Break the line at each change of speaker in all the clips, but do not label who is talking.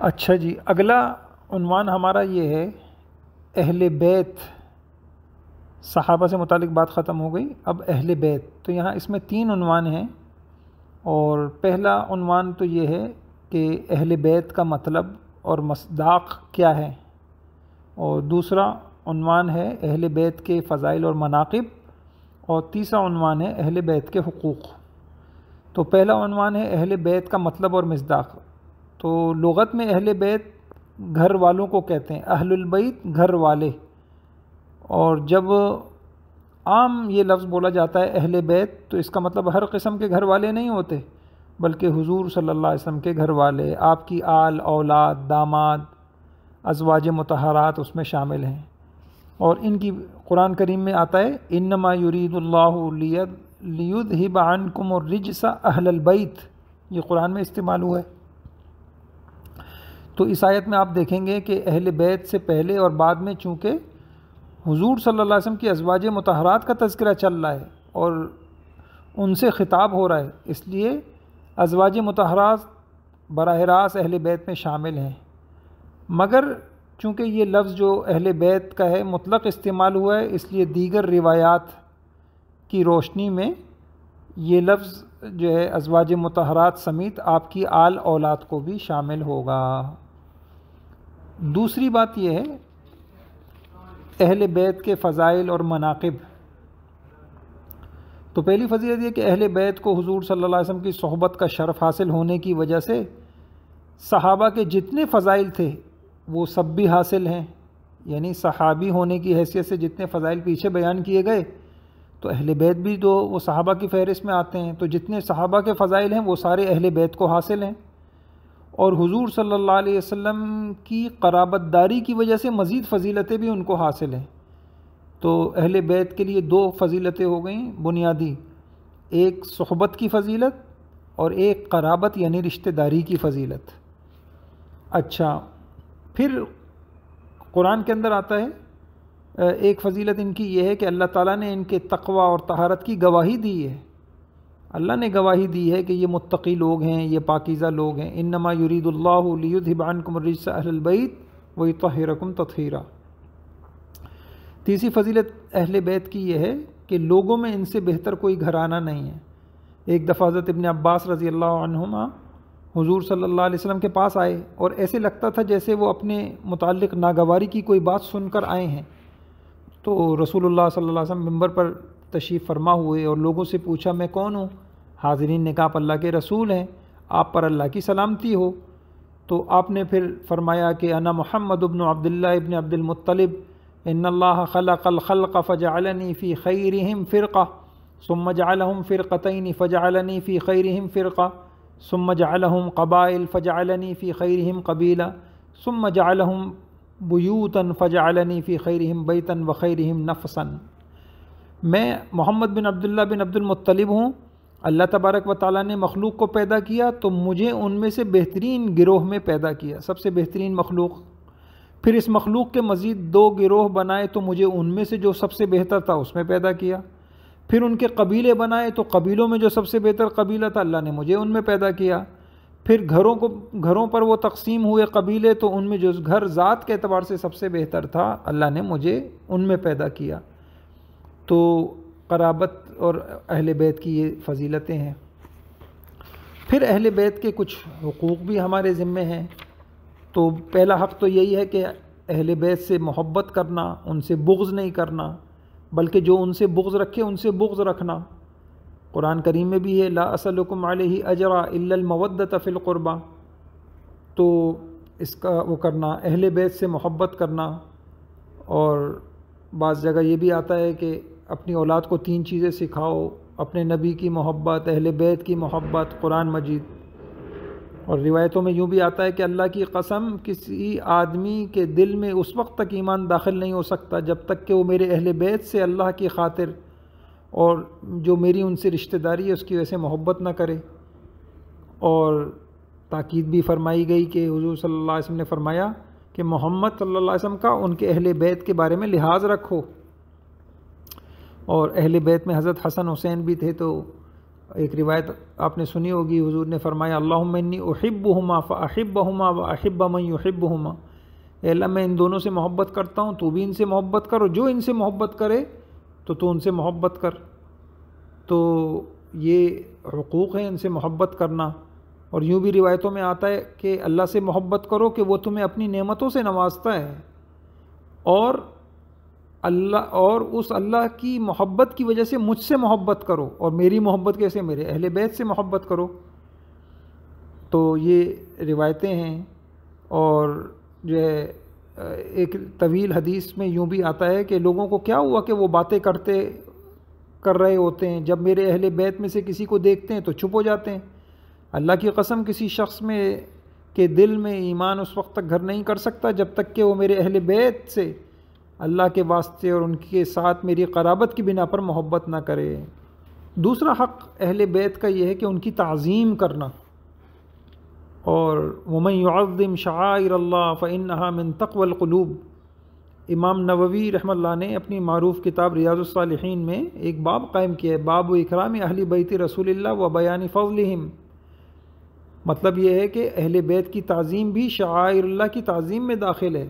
اچھا جی، اگلا عنوان ہمارا یہ ہے اہل بیت۔ صحابہ سے متعلق بات ختم ہو گئی، اب اہل بیت۔ تو یہاں اس میں 3 عنوان ہیں، اور پہلا عنوان تو یہ ہے کہ اہل بیت کا مطلب اور مصداق کیا ہے، اور دوسرا عنوان ہے اہل بیت کے فضائل اور مناقب، اور تیسرا عنوان ہے اہل بیت کے حقوق۔ تو پہلا عنوان ہے اہل بیت کا مطلب اور مصداق۔ تو لغت میں اہل بیت گھر والوں کو کہتے ہیں، اہل البیت گھر والے، اور جب عام یہ لفظ بولا جاتا ہے اہل بیت تو اس کا مطلب ہر قسم کے گھر والے نہیں ہوتے، بلکہ حضور صلی اللہ علیہ وسلم کے گھر والے، آپ کی آل اولاد، داماد، ازواج مطہرات اس میں شامل ہیں۔ اور ان کی قرآن کریم میں آتا ہے انما یرید اللہ لیذہب عنکم الرجس اہل البیت، یہ قرآن میں استعمال ہوا ہے۔ تو اس آیت میں آپ دیکھیں گے کہ اہل بیت سے پہلے اور بعد میں چونکہ حضور صلی اللہ علیہ وسلم کی ازواج مطہرات کا تذکرہ چل رہا ہے اور ان سے خطاب ہو رہا ہے، اس لیے ازواج مطہرات براہ راست اہل بیت میں شامل ہیں۔ مگر چونکہ یہ لفظ جو اہل بیت کا ہے مطلق استعمال ہوا ہے، اس لیے دیگر روایات کی روشنی میں یہ لفظ جو ہے ازواج مطہرات سمیت آپ کی آل اولاد کو بھی شامل ہوگا۔ دوسری بات یہ ہے اہل بیت کے فضائل اور مناقب۔ تو پہلی فضیلت یہ کہ اہل بیت کو حضور صلی اللہ علیہ وسلم کی صحبت کا شرف حاصل ہونے کی وجہ سے صحابہ کے جتنے فضائل تھے وہ سب بھی حاصل ہیں، یعنی صحابی ہونے کی حیثیت سے جتنے فضائل پیچھے بیان کیے گئے تو اہل بیت بھی تو وہ صحابہ کی فہرست میں آتے ہیں، تو جتنے صحابہ کے فضائل ہیں وہ سارے اہل بیت کو حاصل ہیں، اور حضور صلی اللہ علیہ وسلم کی قرابت داری کی وجہ سے مزید فضیلتیں بھی ان کو حاصل ہیں۔ تو اہل بیت کے لیے 2 فضیلتیں ہو گئیں بنیادی، ایک صحبت کی فضیلت اور ایک قرابت یعنی رشتہ داری کی فضیلت۔ اچھا، پھر قرآن کے اندر آتا ہے ایک فضیلت ان کی یہ ہے کہ اللہ تعالیٰ نے ان کے تقوی اور طہارت کی گواہی دی ہے، اللہ نے گواہی دی ہے کہ یہ متقی لوگ ہیں، یہ پاکیزہ لوگ ہیں۔ انما یرید اللہ لیذہب عنکم الرجس اہل البیت ویطہرکم تطہیرا۔ تیسری فضیلت اہل بیت کی یہ ہے کہ لوگوں میں ان سے بہتر کوئی گھرانہ نہیں ہے۔ ایک دفعہ حضرت ابن عباس رضی اللہ عنہما حضور صلی اللہ علیہ وسلم کے پاس آئے اور ایسے لگتا تھا جیسے وہ اپنے متعلق ناگواری کی کوئی بات سن کر آئے ہیں۔ تو رسول اللہ صلی اللہ علیہ وسلم ممبر پر تشریف فرما ہوئے اور لوگوں سے پوچھا میں کون ہوں؟ حاضرین نے کہا آپ اللہ کے رسول ہیں، آپ پر اللہ کی سلامتی ہو۔ تو آپ نے پھر فرمایا کہ انا محمد ابن عبداللہ ابن عبد المطلب، ان اللہ خلق الخلق فجعلنی فی خیرہم فرقہ ثم جعلہم فرقتین فجعلنی فی خیرہم فرقہ ثم جعلہم قبائل فجعلنی فی خیرہم قبیلہ ثم جعلہم بیوتا فجعلنی فی خیرہم بیتا وخیرہم نفسا۔ میں محمد بن عبداللہ بن عبد المطلب ہوں، اللہ تبارک و تعالیٰ نے مخلوق کو پیدا کیا تو مجھے ان میں سے بہترین گروہ میں پیدا کیا، سب سے بہترین مخلوق۔ پھر اس مخلوق کے مزید 2 گروہ بنائے تو مجھے ان میں سے جو سب سے بہتر تھا اس میں پیدا کیا۔ پھر ان کے قبیلے بنائے تو قبیلوں میں جو سب سے بہتر قبیلہ تھا اللہ نے مجھے ان میں پیدا کیا۔ پھر گھروں پر وہ تقسیم ہوئے قبیلے تو ان میں جو گھر ذات کے اعتبار سے سب سے بہتر تھا اللہ نے مجھے ان میں پیدا کیا۔ تو قرابت اور اہل بیت کی یہ فضیلتیں ہیں۔ پھر اہل بیت کے کچھ حقوق بھی ہمارے ذمے ہیں۔ تو پہلا حق تو یہی ہے کہ اہل بیت سے محبت کرنا، ان سے بغض نہیں کرنا، بلکہ جو ان سے بغض رکھے ان سے بغض رکھنا۔ قرآن کریم میں بھی ہے لا اسألکم علیہ اجرا الا المودۃ فی القربہ، تو اس کا وہ کرنا، اہل بیت سے محبت کرنا۔ اور بعض جگہ یہ بھی آتا ہے کہ اپنی اولاد کو 3 چیزیں سکھاؤ، اپنے نبی کی محبت، اہل بیت کی محبت، قرآن مجید۔ اور روایتوں میں یوں بھی آتا ہے کہ اللہ کی قسم کسی آدمی کے دل میں اس وقت تک ایمان داخل نہیں ہو سکتا جب تک کہ وہ میرے اہل بیت سے اللہ کی خاطر اور جو میری ان سے رشتہ داری ہے اس کی وجہ سے محبت نہ کرے۔ اور تاکید بھی فرمائی گئی کہ حضور صلی اللہ علیہ وسلم نے فرمایا کہ محمد صلی اللہ علیہ وسلم کا ان کے اہل بیت کے بارے میں لحاظ رکھو۔ اور اہل بیت میں حضرت حسن حسین بھی تھے، تو ایک روایت آپ نے سنی ہوگی، حضور نے فرمایا اللہم انی احبہما فاحبہما واحب من یحبہما، اے اللہ میں ان دونوں سے محبت کرتا ہوں، تو بھی ان سے محبت کر، اور جو ان سے محبت کرے تو ان سے محبت کر۔ تو یہ حقوق ہیں ان سے محبت کرنا۔ اور یوں بھی روایتوں میں آتا ہے کہ اللہ سے محبت کرو کہ وہ تمہیں اپنی نعمتوں سے نوازتا ہے، اور اس اللہ کی محبت کی وجہ سے مجھ سے محبت کرو، اور میری محبت کیسے؟ میرے اہل بیت سے محبت کرو۔ تو یہ روایتیں ہیں۔ اور جو ہے ایک طویل حدیث میں یوں بھی آتا ہے کہ لوگوں کو کیا ہوا کہ وہ باتیں کر رہے ہوتے ہیں، جب میرے اہل بیت میں سے کسی کو دیکھتے ہیں تو چپ ہو جاتے ہیں۔ اللہ کی قسم کسی شخص میں کے دل میں ایمان اس وقت تک گھر نہیں کر سکتا جب تک کہ وہ میرے اہل بیت سے اللہ کے واسطے اور ان کے ساتھ میری قرابت کی بنا پر محبت نہ کرے۔ دوسرا حق اہل بیت کا یہ ہے کہ ان کی تعظیم کرنا۔ اور وَمَن يُعَظِّمْ شَعَائِرَ اللَّهِ فَإِنَّهَا مِن تَقْوَى الْقُلُوبِ۔ امام نووی رحمہ اللہ نے اپنی معروف کتاب ریاض الصالحین میں ایک باب قائم کیا ہے، باب اکرام اہل بیت رسول اللہ و بیان فضلہم۔ مطلب یہ ہے کہ اہل بیت کی تعظیم بھی شعائر اللہ کی تعظیم میں داخل ہے۔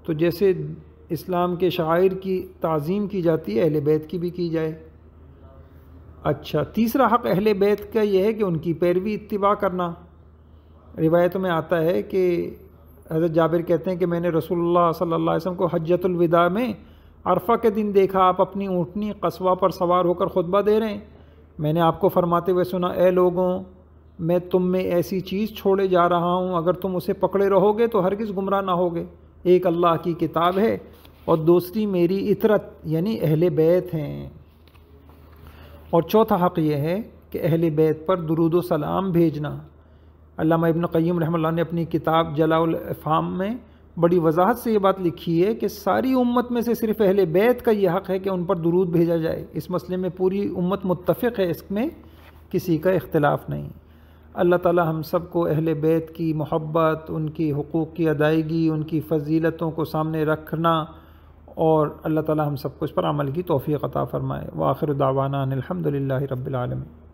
تو جیسے اسلام کے شعائر کی تعظیم کی جاتی ہے، اہل بیت کی بھی کی جائے۔ اچھا، تیسرا حق اہل بیت کا یہ ہے کہ ان کی پیروی اتباع کرنا۔ روایتوں میں آتا ہے کہ حضرت جابر کہتے ہیں کہ میں نے رسول اللہ صلی اللہ علیہ وسلم کو حجۃ الوداع میں عرفہ کے دن دیکھا، آپ اپنی اونٹنی قصوہ پر سوار ہو کر خطبہ دے رہے ہیں۔ میں نے آپ کو فرماتے ہوئے سنا، اے لوگوں، میں تم میں ایسی چیز چھوڑے جا رہا ہوں، اگر تم اسے پکڑے رہو گے تو ہرگز گمراہ نہ ہوگے۔ ایک اللہ کی کتاب ہے اور دوسری میری اطرت یعنی اہل بیت ہیں۔ اور چوتھا حق یہ ہے کہ اہل بیت پر درود و سلام بھیجنا۔ علامہ ابن قیم رحمہ اللہ نے اپنی کتاب جلاء الافہام میں بڑی وضاحت سے یہ بات لکھی ہے کہ ساری امت میں سے صرف اہل بیت کا یہ حق ہے کہ ان پر درود بھیجا جائے۔ اس مسئلے میں پوری امت متفق ہے، اس میں کسی کا اختلاف نہیں۔ اللہ تعالی ہم سب کو اہل بیت کی محبت، ان کی حقوق کی ادائیگی، ان کی فضیلتوں کو سامنے رکھنا، اور اللہ تعالی ہم سب کو اس پر عمل کی توفیق عطا فرمائے۔ وآخر دعوانا ان الحمد للہ رب العالمین۔